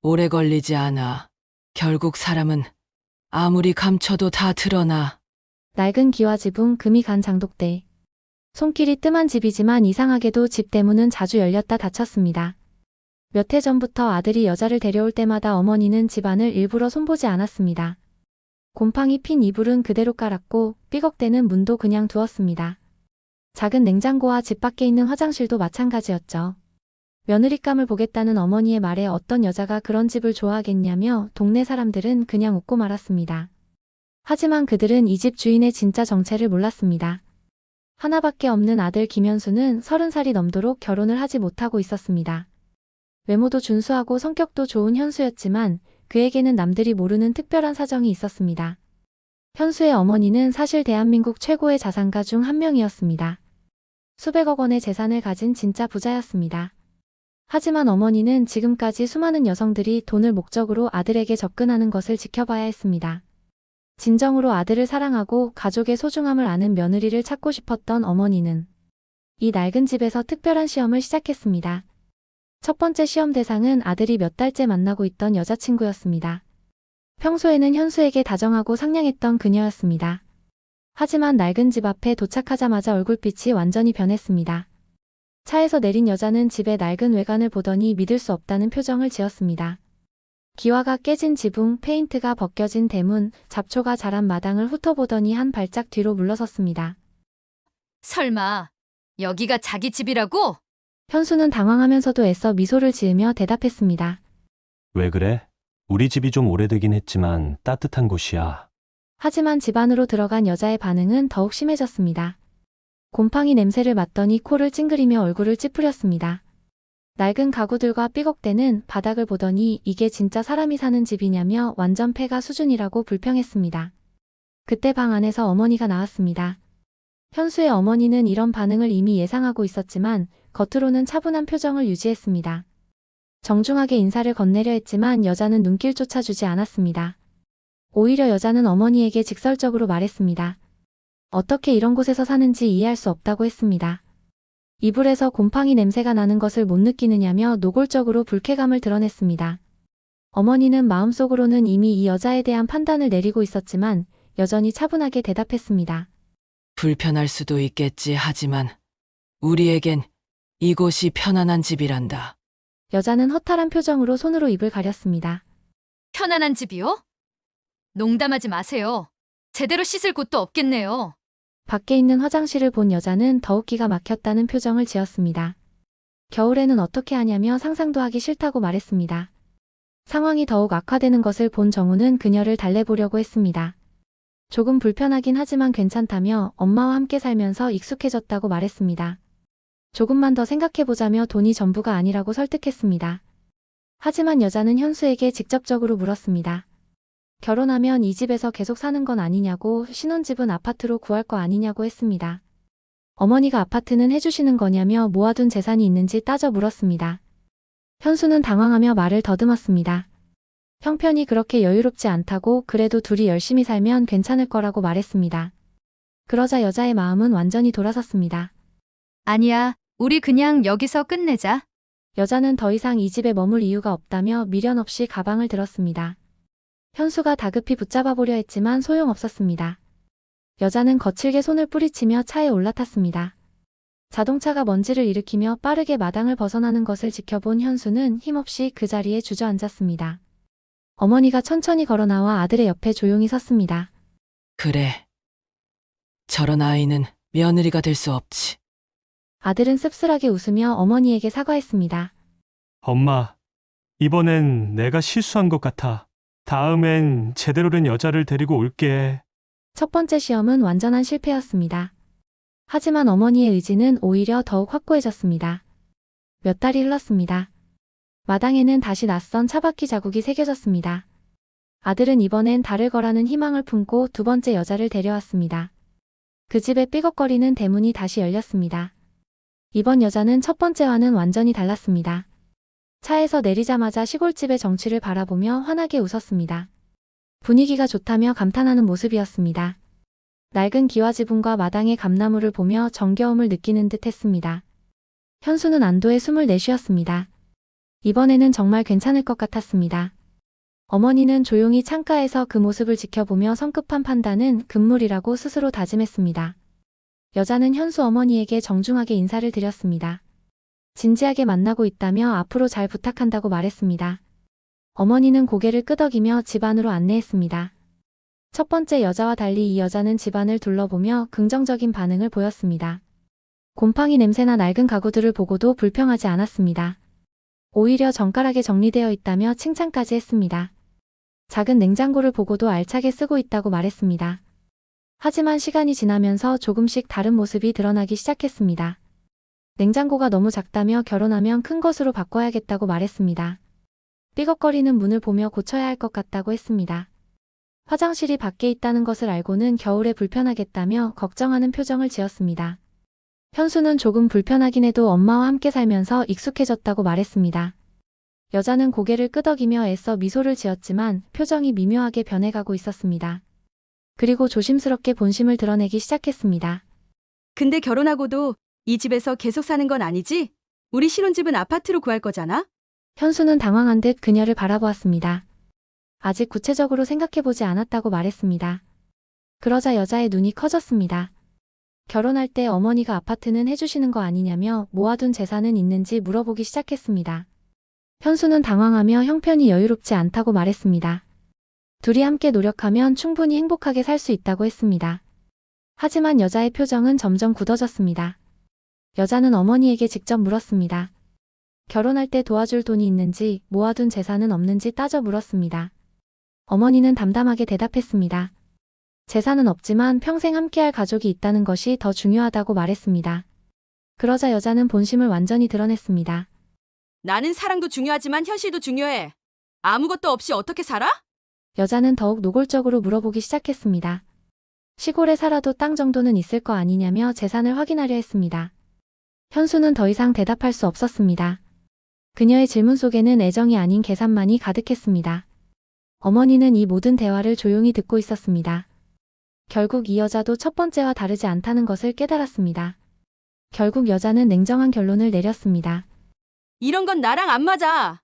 오래 걸리지 않아. 결국 사람은 아무리 감춰도 다 드러나. 낡은 기와 지붕, 금이 간 장독대. 손길이 뜸한 집이지만 이상하게도 집 대문은 자주 열렸다 닫혔습니다. 몇 해 전부터 아들이 여자를 데려올 때마다 어머니는 집안을 일부러 손보지 않았습니다. 곰팡이 핀 이불은 그대로 깔았고 삐걱대는 문도 그냥 두었습니다. 작은 냉장고와 집 밖에 있는 화장실도 마찬가지였죠. 며느리감을 보겠다는 어머니의 말에 어떤 여자가 그런 집을 좋아하겠냐며 동네 사람들은 그냥 웃고 말았습니다. 하지만 그들은 이 집 주인의 진짜 정체를 몰랐습니다. 하나밖에 없는 아들 김현수는 30살이 넘도록 결혼을 하지 못하고 있었습니다. 외모도 준수하고 성격도 좋은 현수였지만 그에게는 남들이 모르는 특별한 사정이 있었습니다. 현수의 어머니는 사실 대한민국 최고의 자산가 중 한 명이었습니다. 수백억 원의 재산을 가진 진짜 부자였습니다. 하지만 어머니는 지금까지 수많은 여성들이 돈을 목적으로 아들에게 접근하는 것을 지켜봐야 했습니다. 진정으로 아들을 사랑하고 가족의 소중함을 아는 며느리를 찾고 싶었던 어머니는 이 낡은 집에서 특별한 시험을 시작했습니다. 첫 번째 시험 대상은 아들이 몇 달째 만나고 있던 여자친구였습니다. 평소에는 현수에게 다정하고 상냥했던 그녀였습니다. 하지만 낡은 집 앞에 도착하자마자 얼굴빛이 완전히 변했습니다. 차에서 내린 여자는 집의 낡은 외관을 보더니 믿을 수 없다는 표정을 지었습니다. 기와가 깨진 지붕, 페인트가 벗겨진 대문, 잡초가 자란 마당을 훑어보더니 한 발짝 뒤로 물러섰습니다. 설마 여기가 자기 집이라고? 현수는 당황하면서도 애써 미소를 지으며 대답했습니다. 왜 그래? 우리 집이 좀 오래되긴 했지만 따뜻한 곳이야. 하지만 집 안으로 들어간 여자의 반응은 더욱 심해졌습니다. 곰팡이 냄새를 맡더니 코를 찡그리며 얼굴을 찌푸렸습니다. 낡은 가구들과 삐걱대는 바닥을 보더니 이게 진짜 사람이 사는 집이냐며 완전 폐가 수준이라고 불평했습니다. 그때 방 안에서 어머니가 나왔습니다. 현수의 어머니는 이런 반응을 이미 예상하고 있었지만 겉으로는 차분한 표정을 유지했습니다. 정중하게 인사를 건네려 했지만 여자는 눈길조차 주지 않았습니다. 오히려 여자는 어머니에게 직설적으로 말했습니다. 어떻게 이런 곳에서 사는지 이해할 수 없다고 했습니다. 이불에서 곰팡이 냄새가 나는 것을 못 느끼느냐며 노골적으로 불쾌감을 드러냈습니다. 어머니는 마음속으로는 이미 이 여자에 대한 판단을 내리고 있었지만 여전히 차분하게 대답했습니다. 불편할 수도 있겠지. 하지만 우리에겐 이곳이 편안한 집이란다. 여자는 허탈한 표정으로 손으로 입을 가렸습니다. 편안한 집이요? 농담하지 마세요. 제대로 씻을 곳도 없겠네요. 밖에 있는 화장실을 본 여자는 더욱 기가 막혔다는 표정을 지었습니다. 겨울에는 어떻게 하냐며 상상도 하기 싫다고 말했습니다. 상황이 더욱 악화되는 것을 본 정우는 그녀를 달래보려고 했습니다. 조금 불편하긴 하지만 괜찮다며 엄마와 함께 살면서 익숙해졌다고 말했습니다. 조금만 더 생각해보자며 돈이 전부가 아니라고 설득했습니다. 하지만 여자는 현수에게 직접적으로 물었습니다. 결혼하면 이 집에서 계속 사는 건 아니냐고, 신혼집은 아파트로 구할 거 아니냐고 했습니다. 어머니가 아파트는 해주시는 거냐며 모아둔 재산이 있는지 따져 물었습니다. 현수는 당황하며 말을 더듬었습니다. 형편이 그렇게 여유롭지 않다고, 그래도 둘이 열심히 살면 괜찮을 거라고 말했습니다. 그러자 여자의 마음은 완전히 돌아섰습니다. 아니야, 우리 그냥 여기서 끝내자. 여자는 더 이상 이 집에 머물 이유가 없다며 미련 없이 가방을 들었습니다. 현수가 다급히 붙잡아 보려 했지만 소용없었습니다. 여자는 거칠게 손을 뿌리치며 차에 올라탔습니다. 자동차가 먼지를 일으키며 빠르게 마당을 벗어나는 것을 지켜본 현수는 힘없이 그 자리에 주저앉았습니다. 어머니가 천천히 걸어나와 아들의 옆에 조용히 섰습니다. 그래. 저런 아이는 며느리가 될 수 없지. 아들은 씁쓸하게 웃으며 어머니에게 사과했습니다. 엄마, 이번엔 내가 실수한 것 같아. 다음엔 제대로 된 여자를 데리고 올게. 첫 번째 시험은 완전한 실패였습니다. 하지만 어머니의 의지는 오히려 더욱 확고해졌습니다. 몇 달이 흘렀습니다. 마당에는 다시 낯선 차바퀴 자국이 새겨졌습니다. 아들은 이번엔 다를 거라는 희망을 품고 두 번째 여자를 데려왔습니다. 그 집의 삐걱거리는 대문이 다시 열렸습니다. 이번 여자는 첫 번째와는 완전히 달랐습니다. 차에서 내리자마자 시골집의 정취를 바라보며 환하게 웃었습니다. 분위기가 좋다며 감탄하는 모습이었습니다. 낡은 기와 지붕과 마당의 감나무를 보며 정겨움을 느끼는 듯 했습니다. 현수는 안도의 숨을 내쉬었습니다. 이번에는 정말 괜찮을 것 같았습니다. 어머니는 조용히 창가에서 그 모습을 지켜보며 성급한 판단은 금물이라고 스스로 다짐했습니다. 여자는 현수 어머니에게 정중하게 인사를 드렸습니다. 진지하게 만나고 있다며 앞으로 잘 부탁한다고 말했습니다. 어머니는 고개를 끄덕이며 집 안으로 안내했습니다. 첫 번째 여자와 달리 이 여자는 집안을 둘러보며 긍정적인 반응을 보였습니다. 곰팡이 냄새나 낡은 가구들을 보고도 불평하지 않았습니다. 오히려 정갈하게 정리되어 있다며 칭찬까지 했습니다. 작은 냉장고를 보고도 알차게 쓰고 있다고 말했습니다. 하지만 시간이 지나면서 조금씩 다른 모습이 드러나기 시작했습니다. 냉장고가 너무 작다며 결혼하면 큰 것으로 바꿔야겠다고 말했습니다. 삐걱거리는 문을 보며 고쳐야 할 것 같다고 했습니다. 화장실이 밖에 있다는 것을 알고는 겨울에 불편하겠다며 걱정하는 표정을 지었습니다. 현수는 조금 불편하긴 해도 엄마와 함께 살면서 익숙해졌다고 말했습니다. 여자는 고개를 끄덕이며 애써 미소를 지었지만 표정이 미묘하게 변해가고 있었습니다. 그리고 조심스럽게 본심을 드러내기 시작했습니다. 근데 결혼하고도 이 집에서 계속 사는 건 아니지? 우리 신혼집은 아파트로 구할 거잖아? 현수는 당황한 듯 그녀를 바라보았습니다. 아직 구체적으로 생각해보지 않았다고 말했습니다. 그러자 여자의 눈이 커졌습니다. 결혼할 때 어머니가 아파트는 해주시는 거 아니냐며 모아둔 재산은 있는지 물어보기 시작했습니다. 현수는 당황하며 형편이 여유롭지 않다고 말했습니다. 둘이 함께 노력하면 충분히 행복하게 살 수 있다고 했습니다. 하지만 여자의 표정은 점점 굳어졌습니다. 여자는 어머니에게 직접 물었습니다. 결혼할 때 도와줄 돈이 있는지 모아둔 재산은 없는지 따져 물었습니다. 어머니는 담담하게 대답했습니다. 재산은 없지만 평생 함께할 가족이 있다는 것이 더 중요하다고 말했습니다. 그러자 여자는 본심을 완전히 드러냈습니다. 나는 사랑도 중요하지만 현실도 중요해. 아무것도 없이 어떻게 살아? 여자는 더욱 노골적으로 물어보기 시작했습니다. 시골에 살아도 땅 정도는 있을 거 아니냐며 재산을 확인하려 했습니다. 현수는 더 이상 대답할 수 없었습니다. 그녀의 질문 속에는 애정이 아닌 계산만이 가득했습니다. 어머니는 이 모든 대화를 조용히 듣고 있었습니다. 결국 이 여자도 첫 번째와 다르지 않다는 것을 깨달았습니다. 결국 여자는 냉정한 결론을 내렸습니다. 이런 건 나랑 안 맞아.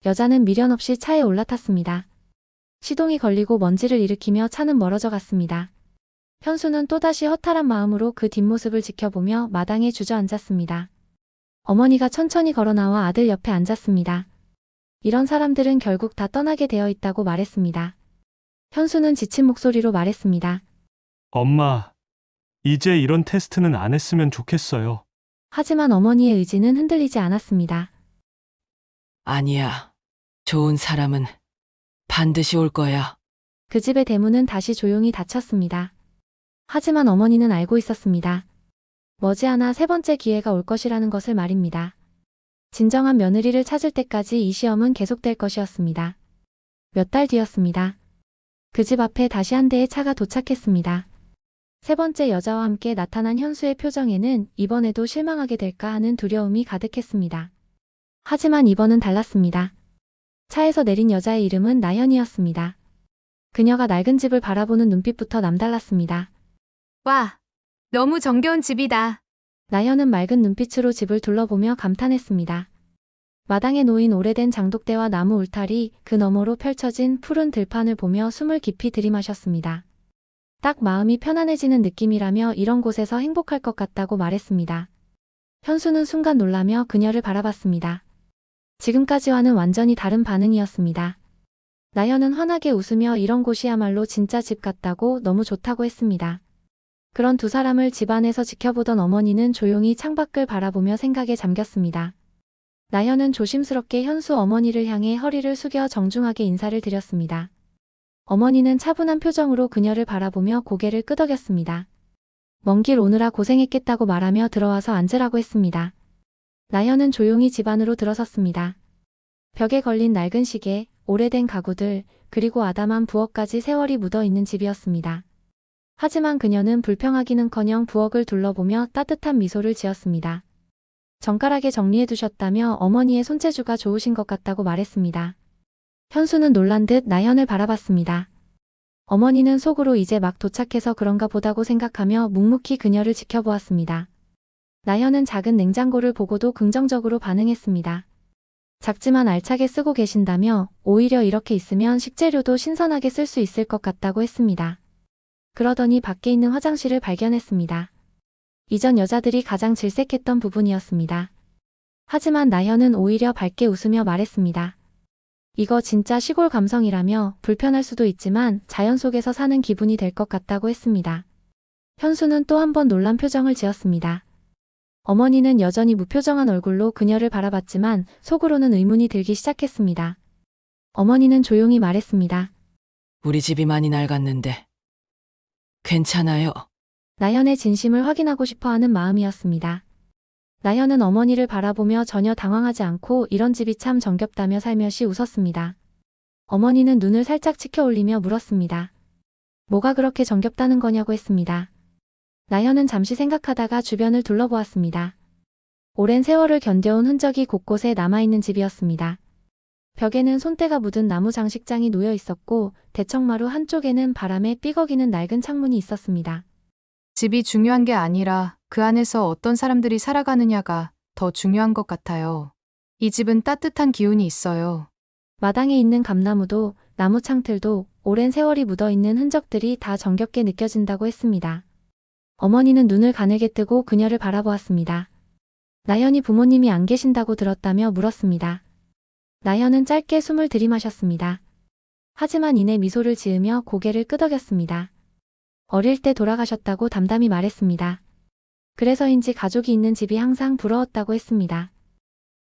여자는 미련 없이 차에 올라탔습니다. 시동이 걸리고 먼지를 일으키며 차는 멀어져 갔습니다. 현수는 또다시 허탈한 마음으로 그 뒷모습을 지켜보며 마당에 주저앉았습니다. 어머니가 천천히 걸어나와 아들 옆에 앉았습니다. 이런 사람들은 결국 다 떠나게 되어 있다고 말했습니다. 현수는 지친 목소리로 말했습니다. 엄마, 이제 이런 테스트는 안 했으면 좋겠어요. 하지만 어머니의 의지는 흔들리지 않았습니다. 아니야. 좋은 사람은 반드시 올 거야. 그 집의 대문은 다시 조용히 닫혔습니다. 하지만 어머니는 알고 있었습니다. 머지않아 세 번째 기회가 올 것이라는 것을 말입니다. 진정한 며느리를 찾을 때까지 이 시험은 계속될 것이었습니다. 몇 달 뒤였습니다. 그 집 앞에 다시 한 대의 차가 도착했습니다. 세 번째 여자와 함께 나타난 현수의 표정에는 이번에도 실망하게 될까 하는 두려움이 가득했습니다. 하지만 이번은 달랐습니다. 차에서 내린 여자의 이름은 나연이었습니다. 그녀가 낡은 집을 바라보는 눈빛부터 남달랐습니다. 와, 너무 정겨운 집이다. 나연은 맑은 눈빛으로 집을 둘러보며 감탄했습니다. 마당에 놓인 오래된 장독대와 나무 울타리, 그 너머로 펼쳐진 푸른 들판을 보며 숨을 깊이 들이마셨습니다. 딱 마음이 편안해지는 느낌이라며 이런 곳에서 행복할 것 같다고 말했습니다. 현수는 순간 놀라며 그녀를 바라봤습니다. 지금까지와는 완전히 다른 반응이었습니다. 나연은 환하게 웃으며 이런 곳이야말로 진짜 집 같다고 너무 좋다고 했습니다. 그런 두 사람을 집 안에서 지켜보던 어머니는 조용히 창밖을 바라보며 생각에 잠겼습니다. 나연은 조심스럽게 현수 어머니를 향해 허리를 숙여 정중하게 인사를 드렸습니다. 어머니는 차분한 표정으로 그녀를 바라보며 고개를 끄덕였습니다. 먼 길 오느라 고생했겠다고 말하며 들어와서 앉으라고 했습니다. 나연은 조용히 집 안으로 들어섰습니다. 벽에 걸린 낡은 시계, 오래된 가구들, 그리고 아담한 부엌까지 세월이 묻어있는 집이었습니다. 하지만 그녀는 불평하기는커녕 부엌을 둘러보며 따뜻한 미소를 지었습니다. 정갈하게 정리해두셨다며 어머니의 손재주가 좋으신 것 같다고 말했습니다. 현수는 놀란 듯 나연을 바라봤습니다. 어머니는 속으로 이제 막 도착해서 그런가 보다고 생각하며 묵묵히 그녀를 지켜보았습니다. 나연은 작은 냉장고를 보고도 긍정적으로 반응했습니다. 작지만 알차게 쓰고 계신다며 오히려 이렇게 있으면 식재료도 신선하게 쓸 수 있을 것 같다고 했습니다. 그러더니 밖에 있는 화장실을 발견했습니다. 이전 여자들이 가장 질색했던 부분이었습니다. 하지만 나현은 오히려 밝게 웃으며 말했습니다. 이거 진짜 시골 감성이라며 불편할 수도 있지만 자연 속에서 사는 기분이 될 것 같다고 했습니다. 현수는 또 한 번 놀란 표정을 지었습니다. 어머니는 여전히 무표정한 얼굴로 그녀를 바라봤지만 속으로는 의문이 들기 시작했습니다. 어머니는 조용히 말했습니다. 우리 집이 많이 낡았는데 괜찮아요. 나현의 진심을 확인하고 싶어하는 마음이었습니다. 나현은 어머니를 바라보며 전혀 당황하지 않고 이런 집이 참 정겹다며 살며시 웃었습니다. 어머니는 눈을 살짝 치켜 올리며 물었습니다. 뭐가 그렇게 정겹다는 거냐고 했습니다. 나현은 잠시 생각하다가 주변을 둘러보았습니다. 오랜 세월을 견뎌온 흔적이 곳곳에 남아있는 집이었습니다. 벽에는 손때가 묻은 나무 장식장이 놓여 있었고 대청마루 한쪽에는 바람에 삐걱이는 낡은 창문이 있었습니다. 집이 중요한 게 아니라 그 안에서 어떤 사람들이 살아가느냐가 더 중요한 것 같아요. 이 집은 따뜻한 기운이 있어요. 마당에 있는 감나무도 나무 창틀도 오랜 세월이 묻어있는 흔적들이 다 정겹게 느껴진다고 했습니다. 어머니는 눈을 가늘게 뜨고 그녀를 바라보았습니다. 나현이 부모님이 안 계신다고 들었다며 물었습니다. 나현은 짧게 숨을 들이마셨습니다. 하지만 이내 미소를 지으며 고개를 끄덕였습니다. 어릴 때 돌아가셨다고 담담히 말했습니다. 그래서인지 가족이 있는 집이 항상 부러웠다고 했습니다.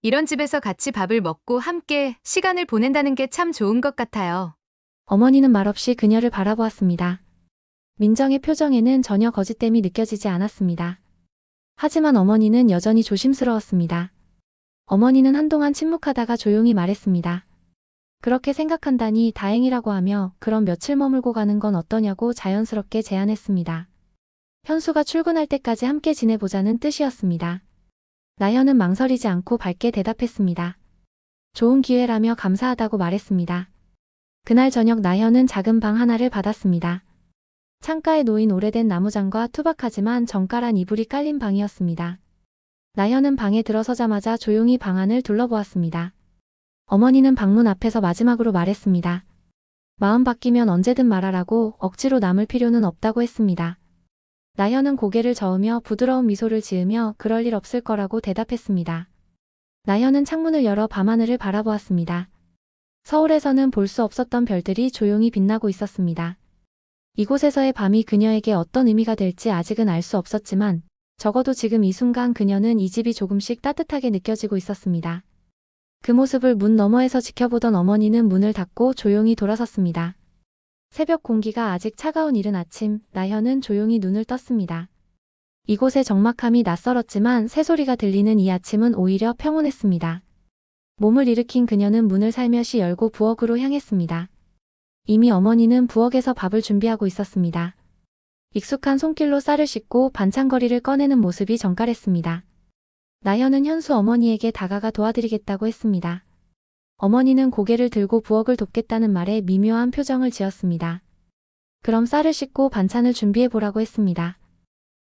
이런 집에서 같이 밥을 먹고 함께 시간을 보낸다는 게 참 좋은 것 같아요. 어머니는 말없이 그녀를 바라보았습니다. 민정의 표정에는 전혀 거짓됨이 느껴지지 않았습니다. 하지만 어머니는 여전히 조심스러웠습니다. 어머니는 한동안 침묵하다가 조용히 말했습니다. 그렇게 생각한다니 다행이라고 하며 그럼 며칠 머물고 가는 건 어떠냐고 자연스럽게 제안했습니다. 현수가 출근할 때까지 함께 지내보자는 뜻이었습니다. 나현은 망설이지 않고 밝게 대답했습니다. 좋은 기회라며 감사하다고 말했습니다. 그날 저녁 나현은 작은 방 하나를 받았습니다. 창가에 놓인 오래된 나무장과 투박하지만 정갈한 이불이 깔린 방이었습니다. 나현은 방에 들어서자마자 조용히 방 안을 둘러보았습니다. 어머니는 방문 앞에서 마지막으로 말했습니다. 마음 바뀌면 언제든 말하라고 억지로 남을 필요는 없다고 했습니다. 나현은 고개를 저으며 부드러운 미소를 지으며 그럴 일 없을 거라고 대답했습니다. 나현은 창문을 열어 밤하늘을 바라보았습니다. 서울에서는 볼 수 없었던 별들이 조용히 빛나고 있었습니다. 이곳에서의 밤이 그녀에게 어떤 의미가 될지 아직은 알 수 없었지만 적어도 지금 이 순간 그녀는 이 집이 조금씩 따뜻하게 느껴지고 있었습니다. 그 모습을 문 너머에서 지켜보던 어머니는 문을 닫고 조용히 돌아섰습니다. 새벽 공기가 아직 차가운 이른 아침, 나현은 조용히 눈을 떴습니다. 이곳의 적막함이 낯설었지만 새소리가 들리는 이 아침은 오히려 평온했습니다. 몸을 일으킨 그녀는 문을 살며시 열고 부엌으로 향했습니다. 이미 어머니는 부엌에서 밥을 준비하고 있었습니다. 익숙한 손길로 쌀을 씻고 반찬거리를 꺼내는 모습이 정갈했습니다. 나현은 현수 어머니에게 다가가 도와드리겠다고 했습니다. 어머니는 고개를 들고 부엌을 돕겠다는 말에 미묘한 표정을 지었습니다. 그럼 쌀을 씻고 반찬을 준비해보라고 했습니다.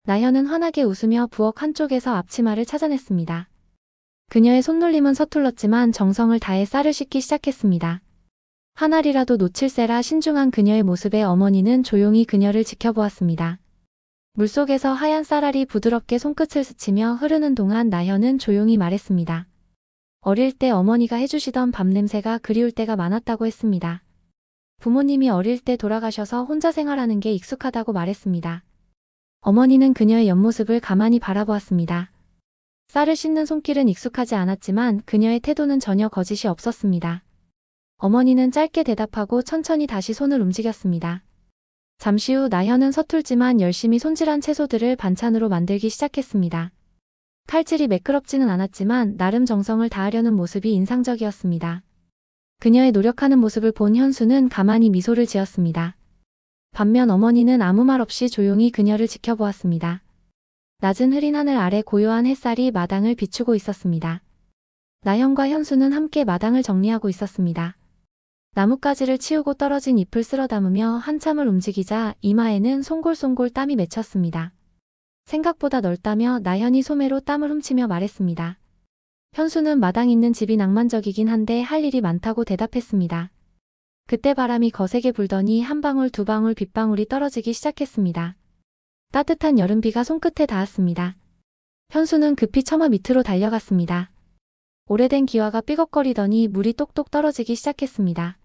나현은 환하게 웃으며 부엌 한쪽에서 앞치마를 찾아냈습니다. 그녀의 손놀림은 서툴렀지만 정성을 다해 쌀을 씻기 시작했습니다. 한 알이라도 놓칠세라 신중한 그녀의 모습에 어머니는 조용히 그녀를 지켜보았습니다. 물속에서 하얀 쌀알이 부드럽게 손끝을 스치며 흐르는 동안 나현은 조용히 말했습니다. 어릴 때 어머니가 해주시던 밥 냄새가 그리울 때가 많았다고 했습니다. 부모님이 어릴 때 돌아가셔서 혼자 생활하는 게 익숙하다고 말했습니다. 어머니는 그녀의 옆모습을 가만히 바라보았습니다. 쌀을 씻는 손길은 익숙하지 않았지만 그녀의 태도는 전혀 거짓이 없었습니다. 어머니는 짧게 대답하고 천천히 다시 손을 움직였습니다. 잠시 후 나현은 서툴지만 열심히 손질한 채소들을 반찬으로 만들기 시작했습니다. 칼질이 매끄럽지는 않았지만 나름 정성을 다하려는 모습이 인상적이었습니다. 그녀의 노력하는 모습을 본 현수는 가만히 미소를 지었습니다. 반면 어머니는 아무 말 없이 조용히 그녀를 지켜보았습니다. 낮은 흐린 하늘 아래 고요한 햇살이 마당을 비추고 있었습니다. 나현과 현수는 함께 마당을 정리하고 있었습니다. 나뭇가지를 치우고 떨어진 잎을 쓸어 담으며 한참을 움직이자 이마에는 송골송골 땀이 맺혔습니다. 생각보다 넓다며 나현이 소매로 땀을 훔치며 말했습니다. 현수는 마당 있는 집이 낭만적이긴 한데 할 일이 많다고 대답했습니다. 그때 바람이 거세게 불더니 한 방울 두 방울 빗방울이 떨어지기 시작했습니다. 따뜻한 여름비가 손끝에 닿았습니다. 현수는 급히 처마 밑으로 달려갔습니다. 오래된 기와가 삐걱거리더니 물이 똑똑 떨어지기 시작했습니다.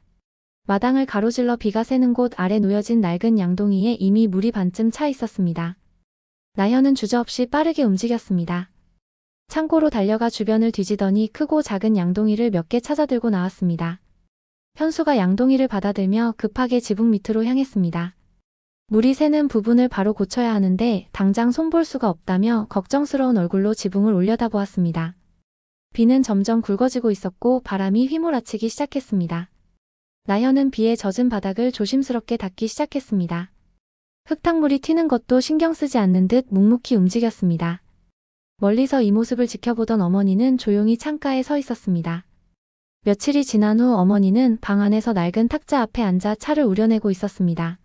마당을 가로질러 비가 새는 곳 아래 놓여진 낡은 양동이에 이미 물이 반쯤 차 있었습니다. 나현은 주저없이 빠르게 움직였습니다. 창고로 달려가 주변을 뒤지더니 크고 작은 양동이를 몇 개 찾아 들고 나왔습니다. 현수가 양동이를 받아들며 급하게 지붕 밑으로 향했습니다. 물이 새는 부분을 바로 고쳐야 하는데 당장 손볼 수가 없다며 걱정스러운 얼굴로 지붕을 올려다보았습니다. 비는 점점 굵어지고 있었고 바람이 휘몰아치기 시작했습니다. 나현은 비에 젖은 바닥을 조심스럽게 닦기 시작했습니다. 흙탕물이 튀는 것도 신경 쓰지 않는 듯 묵묵히 움직였습니다. 멀리서 이 모습을 지켜보던 어머니는 조용히 창가에 서 있었습니다. 며칠이 지난 후 어머니는 방 안에서 낡은 탁자 앞에 앉아 차를 우려내고 있었습니다.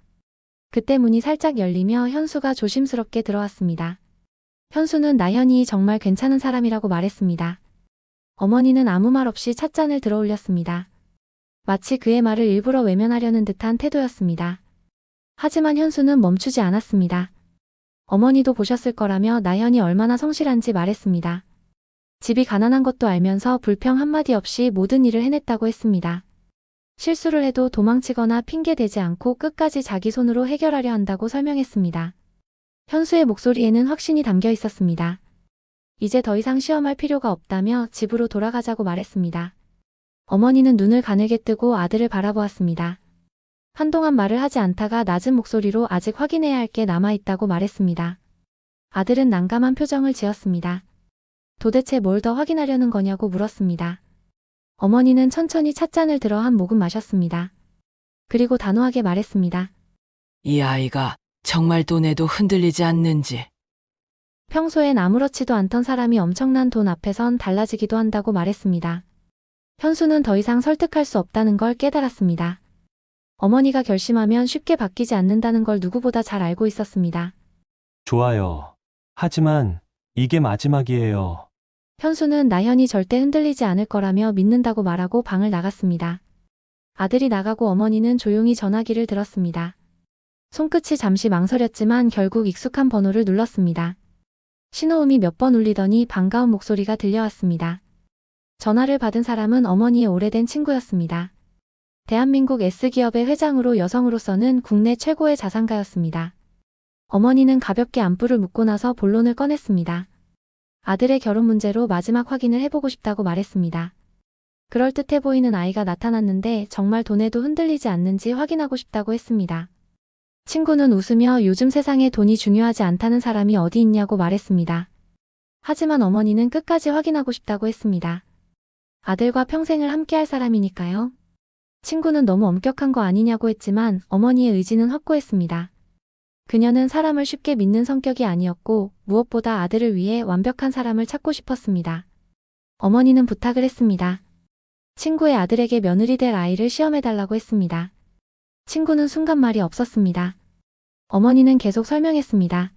그때 문이 살짝 열리며 현수가 조심스럽게 들어왔습니다. 현수는 나현이 정말 괜찮은 사람이라고 말했습니다. 어머니는 아무 말 없이 찻잔을 들어 올렸습니다. 마치 그의 말을 일부러 외면하려는 듯한 태도였습니다. 하지만 현수는 멈추지 않았습니다. 어머니도 보셨을 거라며 나현이 얼마나 성실한지 말했습니다. 집이 가난한 것도 알면서 불평 한마디 없이 모든 일을 해냈다고 했습니다. 실수를 해도 도망치거나 핑계대지 않고 끝까지 자기 손으로 해결하려 한다고 설명했습니다. 현수의 목소리에는 확신이 담겨 있었습니다. 이제 더 이상 시험할 필요가 없다며 집으로 돌아가자고 말했습니다. 어머니는 눈을 가늘게 뜨고 아들을 바라보았습니다. 한동안 말을 하지 않다가 낮은 목소리로 아직 확인해야 할 게 남아있다고 말했습니다. 아들은 난감한 표정을 지었습니다. 도대체 뭘 더 확인하려는 거냐고 물었습니다. 어머니는 천천히 찻잔을 들어 한 모금 마셨습니다. 그리고 단호하게 말했습니다. 이 아이가 정말 돈에도 흔들리지 않는지. 평소엔 아무렇지도 않던 사람이 엄청난 돈 앞에선 달라지기도 한다고 말했습니다. 현수는 더 이상 설득할 수 없다는 걸 깨달았습니다. 어머니가 결심하면 쉽게 바뀌지 않는다는 걸 누구보다 잘 알고 있었습니다. 좋아요. 하지만 이게 마지막이에요. 현수는 나현이 절대 흔들리지 않을 거라며 믿는다고 말하고 방을 나갔습니다. 아들이 나가고 어머니는 조용히 전화기를 들었습니다. 손끝이 잠시 망설였지만 결국 익숙한 번호를 눌렀습니다. 신호음이 몇 번 울리더니 반가운 목소리가 들려왔습니다. 전화를 받은 사람은 어머니의 오래된 친구였습니다. 대한민국 S기업의 회장으로 여성으로서는 국내 최고의 자산가였습니다. 어머니는 가볍게 안부를 묻고 나서 본론을 꺼냈습니다. 아들의 결혼 문제로 마지막 확인을 해보고 싶다고 말했습니다. 그럴듯해 보이는 아이가 나타났는데 정말 돈에도 흔들리지 않는지 확인하고 싶다고 했습니다. 친구는 웃으며 요즘 세상에 돈이 중요하지 않다는 사람이 어디 있냐고 말했습니다. 하지만 어머니는 끝까지 확인하고 싶다고 했습니다. 아들과 평생을 함께할 사람이니까요. 친구는 너무 엄격한 거 아니냐고 했지만 어머니의 의지는 확고했습니다. 그녀는 사람을 쉽게 믿는 성격이 아니었고 무엇보다 아들을 위해 완벽한 사람을 찾고 싶었습니다. 어머니는 부탁을 했습니다. 친구의 아들에게 며느리 될 아이를 시험해달라고 했습니다. 친구는 순간 말이 없었습니다. 어머니는 계속 설명했습니다.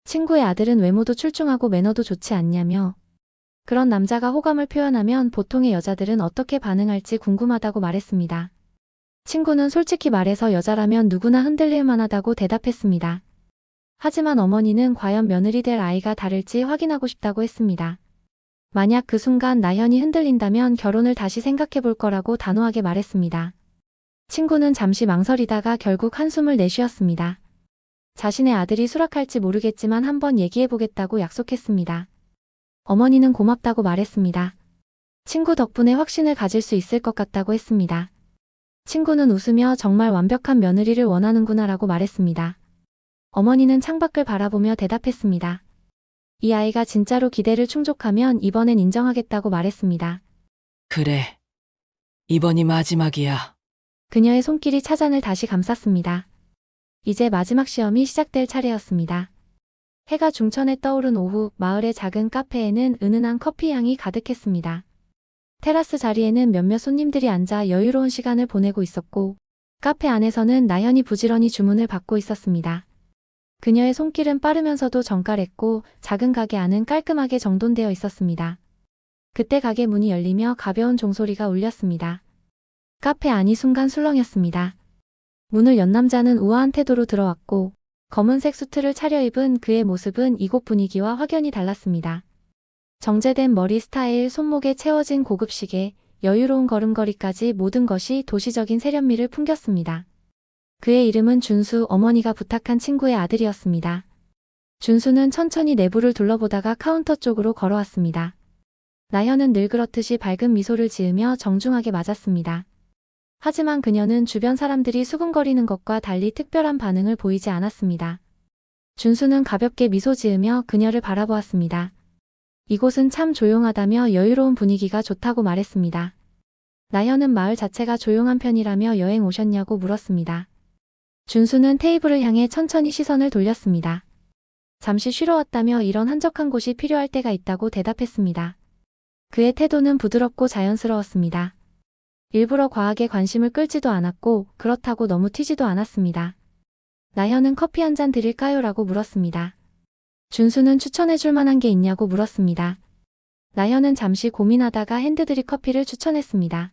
친구의 아들은 외모도 출중하고 매너도 좋지 않냐며 그런 남자가 호감을 표현하면 보통의 여자들은 어떻게 반응할지 궁금하다고 말했습니다. 친구는 솔직히 말해서 여자라면 누구나 흔들릴 만하다고 대답했습니다. 하지만 어머니는 과연 며느리 될 아이가 다를지 확인하고 싶다고 했습니다. 만약 그 순간 나현이 흔들린다면 결혼을 다시 생각해 볼 거라고 단호하게 말했습니다. 친구는 잠시 망설이다가 결국 한숨을 내쉬었습니다. 자신의 아들이 수락할지 모르겠지만 한번 얘기해 보겠다고 약속했습니다. 어머니는 고맙다고 말했습니다. 친구 덕분에 확신을 가질 수 있을 것 같다고 했습니다. 친구는 웃으며 정말 완벽한 며느리를 원하는구나라고 말했습니다. 어머니는 창밖을 바라보며 대답했습니다. 이 아이가 진짜로 기대를 충족하면 이번엔 인정하겠다고 말했습니다. 그래. 이번이 마지막이야. 그녀의 손길이 차잔을 다시 감쌌습니다. 이제 마지막 시험이 시작될 차례였습니다. 해가 중천에 떠오른 오후 마을의 작은 카페에는 은은한 커피 향이 가득했습니다. 테라스 자리에는 몇몇 손님들이 앉아 여유로운 시간을 보내고 있었고 카페 안에서는 나현이 부지런히 주문을 받고 있었습니다. 그녀의 손길은 빠르면서도 정갈했고 작은 가게 안은 깔끔하게 정돈되어 있었습니다. 그때 가게 문이 열리며 가벼운 종소리가 울렸습니다. 카페 안이 순간 술렁였습니다. 문을 연 남자는 우아한 태도로 들어왔고 검은색 수트를 차려입은 그의 모습은 이곳 분위기와 확연히 달랐습니다. 정제된 머리 스타일, 손목에 채워진 고급 시계, 여유로운 걸음걸이까지 모든 것이 도시적인 세련미를 풍겼습니다. 그의 이름은 준수, 어머니가 부탁한 친구의 아들이었습니다. 준수는 천천히 내부를 둘러보다가 카운터 쪽으로 걸어왔습니다. 나현은 늘 그렇듯이 밝은 미소를 지으며 정중하게 맞았습니다. 하지만 그녀는 주변 사람들이 수군거리는 것과 달리 특별한 반응을 보이지 않았습니다. 준수는 가볍게 미소 지으며 그녀를 바라보았습니다. 이곳은 참 조용하다며 여유로운 분위기가 좋다고 말했습니다. 나현은 마을 자체가 조용한 편이라며 여행 오셨냐고 물었습니다. 준수는 테이블을 향해 천천히 시선을 돌렸습니다. 잠시 쉬러 왔다며 이런 한적한 곳이 필요할 때가 있다고 대답했습니다. 그의 태도는 부드럽고 자연스러웠습니다. 일부러 과하게 관심을 끌지도 않았고 그렇다고 너무 튀지도 않았습니다. 나현은 커피 한 잔 드릴까요? 라고 물었습니다. 준수는 추천해줄 만한 게 있냐고 물었습니다. 나현은 잠시 고민하다가 핸드드립 커피를 추천했습니다.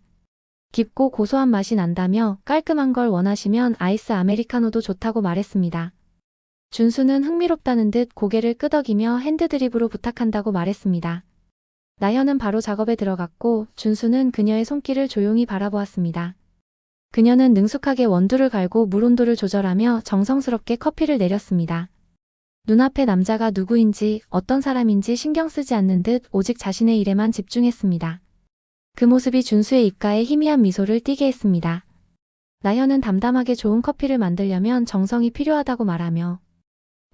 깊고 고소한 맛이 난다며 깔끔한 걸 원하시면 아이스 아메리카노도 좋다고 말했습니다. 준수는 흥미롭다는 듯 고개를 끄덕이며 핸드드립으로 부탁한다고 말했습니다. 나현은 바로 작업에 들어갔고 준수는 그녀의 손길을 조용히 바라보았습니다. 그녀는 능숙하게 원두를 갈고 물 온도를 조절하며 정성스럽게 커피를 내렸습니다. 눈앞의 남자가 누구인지 어떤 사람인지 신경 쓰지 않는 듯 오직 자신의 일에만 집중했습니다. 그 모습이 준수의 입가에 희미한 미소를 띠게 했습니다. 나현은 담담하게 좋은 커피를 만들려면 정성이 필요하다고 말하며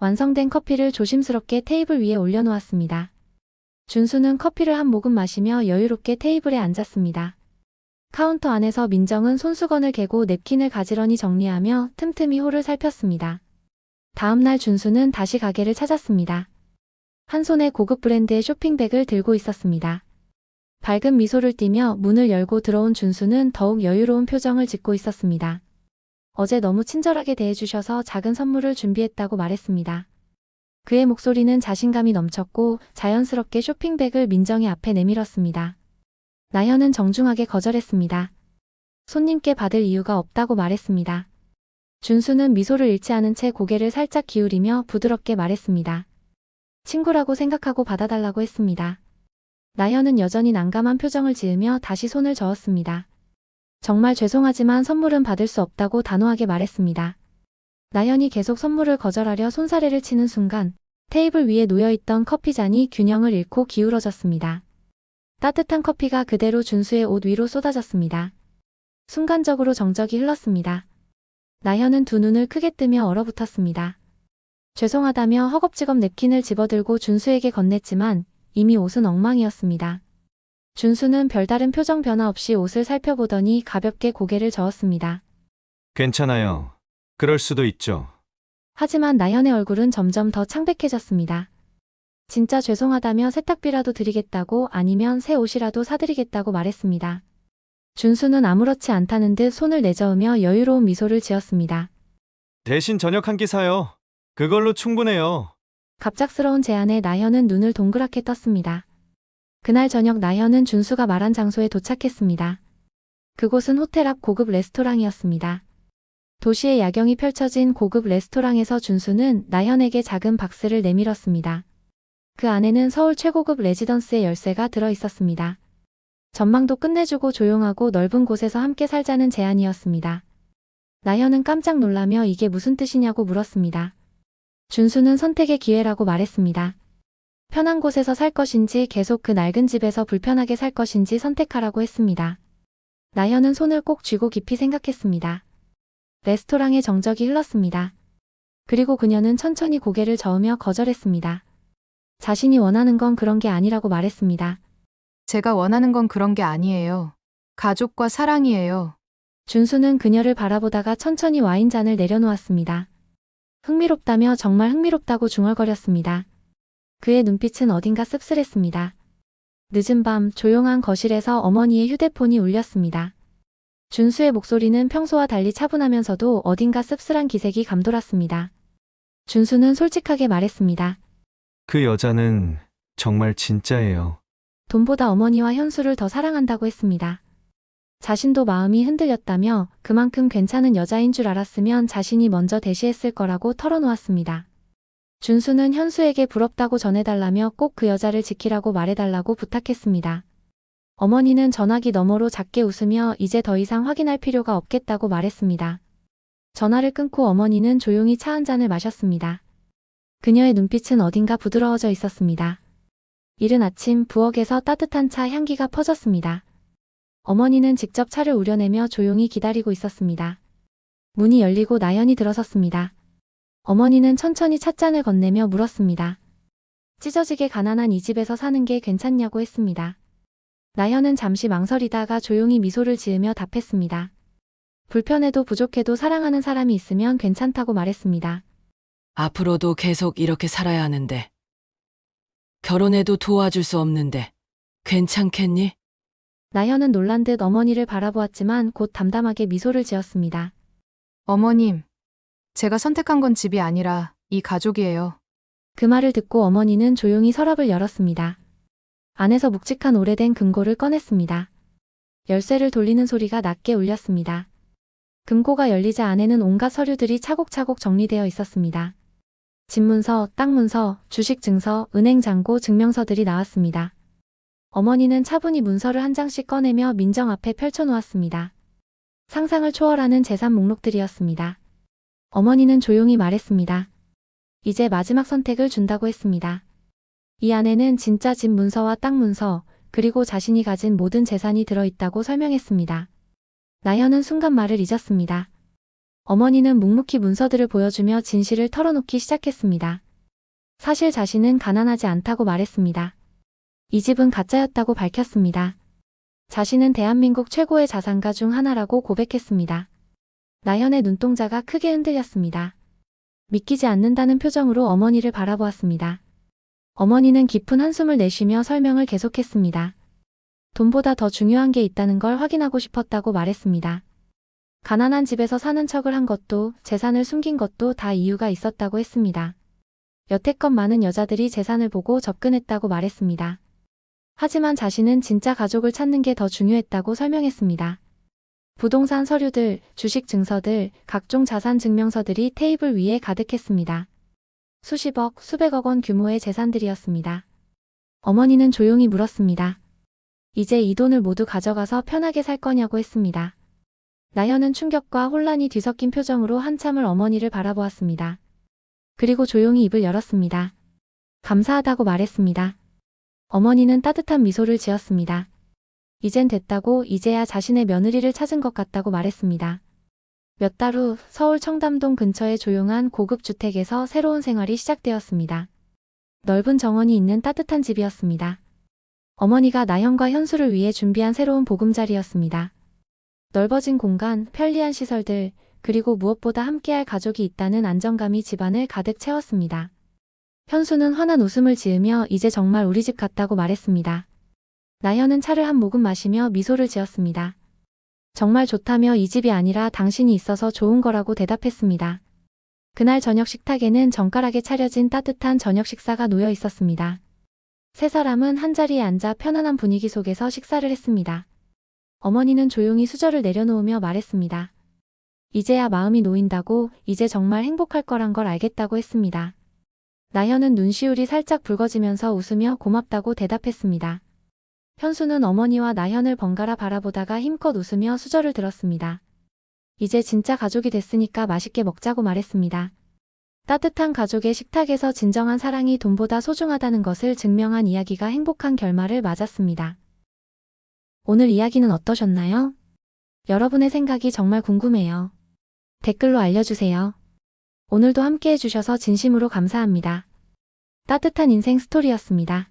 완성된 커피를 조심스럽게 테이블 위에 올려놓았습니다. 준수는 커피를 한 모금 마시며 여유롭게 테이블에 앉았습니다. 카운터 안에서 민정은 손수건을 개고 냅킨을 가지런히 정리하며 틈틈이 홀을 살폈습니다. 다음 날 준수는 다시 가게를 찾았습니다. 한 손에 고급 브랜드의 쇼핑백을 들고 있었습니다. 밝은 미소를 띠며 문을 열고 들어온 준수는 더욱 여유로운 표정을 짓고 있었습니다. 어제 너무 친절하게 대해주셔서 작은 선물을 준비했다고 말했습니다. 그의 목소리는 자신감이 넘쳤고 자연스럽게 쇼핑백을 민정의 앞에 내밀었습니다. 나현은 정중하게 거절했습니다. 손님께 받을 이유가 없다고 말했습니다. 준수는 미소를 잃지 않은 채 고개를 살짝 기울이며 부드럽게 말했습니다. 친구라고 생각하고 받아달라고 했습니다. 나현은 여전히 난감한 표정을 지으며 다시 손을 저었습니다. 정말 죄송하지만 선물은 받을 수 없다고 단호하게 말했습니다. 나현이 계속 선물을 거절하려 손사래를 치는 순간 테이블 위에 놓여있던 커피잔이 균형을 잃고 기울어졌습니다. 따뜻한 커피가 그대로 준수의 옷 위로 쏟아졌습니다. 순간적으로 정적이 흘렀습니다. 나현은 두 눈을 크게 뜨며 얼어붙었습니다. 죄송하다며 허겁지겁 냅킨을 집어들고 준수에게 건넸지만 이미 옷은 엉망이었습니다. 준수는 별다른 표정 변화 없이 옷을 살펴보더니 가볍게 고개를 저었습니다. 괜찮아요. 그럴 수도 있죠. 하지만 나현의 얼굴은 점점 더 창백해졌습니다. 진짜 죄송하다며 세탁비라도 드리겠다고 아니면 새 옷이라도 사드리겠다고 말했습니다. 준수는 아무렇지 않다는 듯 손을 내저으며 여유로운 미소를 지었습니다. 대신 저녁 한 끼 사요. 그걸로 충분해요. 갑작스러운 제안에 나현은 눈을 동그랗게 떴습니다. 그날 저녁 나현은 준수가 말한 장소에 도착했습니다. 그곳은 호텔 앞 고급 레스토랑이었습니다. 도시의 야경이 펼쳐진 고급 레스토랑에서 준수는 나현에게 작은 박스를 내밀었습니다. 그 안에는 서울 최고급 레지던스의 열쇠가 들어 있었습니다. 전망도 끝내주고 조용하고 넓은 곳에서 함께 살자는 제안이었습니다. 나현은 깜짝 놀라며 이게 무슨 뜻이냐고 물었습니다. 준수는 선택의 기회라고 말했습니다. 편한 곳에서 살 것인지 계속 그 낡은 집에서 불편하게 살 것인지 선택하라고 했습니다. 나현은 손을 꼭 쥐고 깊이 생각했습니다. 레스토랑의 정적이 흘렀습니다. 그리고 그녀는 천천히 고개를 저으며 거절했습니다. 자신이 원하는 건 그런 게 아니라고 말했습니다. 제가 원하는 건 그런 게 아니에요. 가족과 사랑이에요. 준수는 그녀를 바라보다가 천천히 와인잔을 내려놓았습니다. 흥미롭다며 정말 흥미롭다고 중얼거렸습니다. 그의 눈빛은 어딘가 씁쓸했습니다. 늦은 밤 조용한 거실에서 어머니의 휴대폰이 울렸습니다. 준수의 목소리는 평소와 달리 차분하면서도 어딘가 씁쓸한 기색이 감돌았습니다. 준수는 솔직하게 말했습니다. 그 여자는 정말 진짜예요. 돈보다 어머니와 현수를 더 사랑한다고 했습니다. 자신도 마음이 흔들렸다며 그만큼 괜찮은 여자인 줄 알았으면 자신이 먼저 대시했을 거라고 털어놓았습니다. 준수는 현수에게 부럽다고 전해달라며 꼭 그 여자를 지키라고 말해달라고 부탁했습니다. 어머니는 전화기 너머로 작게 웃으며 이제 더 이상 확인할 필요가 없겠다고 말했습니다. 전화를 끊고 어머니는 조용히 차 한 잔을 마셨습니다. 그녀의 눈빛은 어딘가 부드러워져 있었습니다. 이른 아침 부엌에서 따뜻한 차 향기가 퍼졌습니다. 어머니는 직접 차를 우려내며 조용히 기다리고 있었습니다. 문이 열리고 나연이 들어섰습니다. 어머니는 천천히 찻잔을 건네며 물었습니다. 찢어지게 가난한 이 집에서 사는 게 괜찮냐고 했습니다. 나연은 잠시 망설이다가 조용히 미소를 지으며 답했습니다. 불편해도 부족해도 사랑하는 사람이 있으면 괜찮다고 말했습니다. 앞으로도 계속 이렇게 살아야 하는데. 결혼해도 도와줄 수 없는데. 괜찮겠니? 나연은 놀란 듯 어머니를 바라보았지만 곧 담담하게 미소를 지었습니다. 어머님, 제가 선택한 건 집이 아니라 이 가족이에요. 그 말을 듣고 어머니는 조용히 서랍을 열었습니다. 안에서 묵직한 오래된 금고를 꺼냈습니다. 열쇠를 돌리는 소리가 낮게 울렸습니다. 금고가 열리자 안에는 온갖 서류들이 차곡차곡 정리되어 있었습니다. 집문서, 땅문서, 주식증서, 은행잔고, 증명서들이 나왔습니다. 어머니는 차분히 문서를 한 장씩 꺼내며 민정 앞에 펼쳐놓았습니다. 상상을 초월하는 재산 목록들이었습니다. 어머니는 조용히 말했습니다. 이제 마지막 선택을 준다고 했습니다. 이 안에는 진짜 집 문서와 땅 문서, 그리고 자신이 가진 모든 재산이 들어있다고 설명했습니다. 나연은 순간 말을 잊었습니다. 어머니는 묵묵히 문서들을 보여주며 진실을 털어놓기 시작했습니다. 사실 자신은 가난하지 않다고 말했습니다. 이 집은 가짜였다고 밝혔습니다. 자신은 대한민국 최고의 자산가 중 하나라고 고백했습니다. 나연의 눈동자가 크게 흔들렸습니다. 믿기지 않는다는 표정으로 어머니를 바라보았습니다. 어머니는 깊은 한숨을 내쉬며 설명을 계속했습니다. 돈보다 더 중요한 게 있다는 걸 확인하고 싶었다고 말했습니다. 가난한 집에서 사는 척을 한 것도 재산을 숨긴 것도 다 이유가 있었다고 했습니다. 여태껏 많은 여자들이 재산을 보고 접근했다고 말했습니다. 하지만 자신은 진짜 가족을 찾는 게 더 중요했다고 설명했습니다. 부동산 서류들, 주식 증서들, 각종 자산 증명서들이 테이블 위에 가득했습니다. 수십억, 수백억 원 규모의 재산들이었습니다. 어머니는 조용히 물었습니다. 이제 이 돈을 모두 가져가서 편하게 살 거냐고 했습니다. 나연은 충격과 혼란이 뒤섞인 표정으로 한참을 어머니를 바라보았습니다. 그리고 조용히 입을 열었습니다. 감사하다고 말했습니다. 어머니는 따뜻한 미소를 지었습니다. 이젠 됐다고, 이제야 자신의 며느리를 찾은 것 같다고 말했습니다. 몇 달 후 서울 청담동 근처의 조용한 고급 주택에서 새로운 생활이 시작되었습니다. 넓은 정원이 있는 따뜻한 집이었습니다. 어머니가 나연과 현수를 위해 준비한 새로운 보금자리였습니다. 넓어진 공간, 편리한 시설들, 그리고 무엇보다 함께할 가족이 있다는 안정감이 집안을 가득 채웠습니다. 현수는 환한 웃음을 지으며 이제 정말 우리 집 같다고 말했습니다. 나연은 차를 한 모금 마시며 미소를 지었습니다. 정말 좋다며 이 집이 아니라 당신이 있어서 좋은 거라고 대답했습니다. 그날 저녁 식탁에는 정갈하게 차려진 따뜻한 저녁 식사가 놓여 있었습니다. 세 사람은 한자리에 앉아 편안한 분위기 속에서 식사를 했습니다. 어머니는 조용히 수저를 내려놓으며 말했습니다. 이제야 마음이 놓인다고, 이제 정말 행복할 거란 걸 알겠다고 했습니다. 나연은 눈시울이 살짝 붉어지면서 웃으며 고맙다고 대답했습니다. 현수는 어머니와 나연을 번갈아 바라보다가 힘껏 웃으며 수저를 들었습니다. 이제 진짜 가족이 됐으니까 맛있게 먹자고 말했습니다. 따뜻한 가족의 식탁에서 진정한 사랑이 돈보다 소중하다는 것을 증명한 이야기가 행복한 결말을 맞았습니다. 오늘 이야기는 어떠셨나요? 여러분의 생각이 정말 궁금해요. 댓글로 알려주세요. 오늘도 함께 해주셔서 진심으로 감사합니다. 따뜻한 인생 스토리였습니다.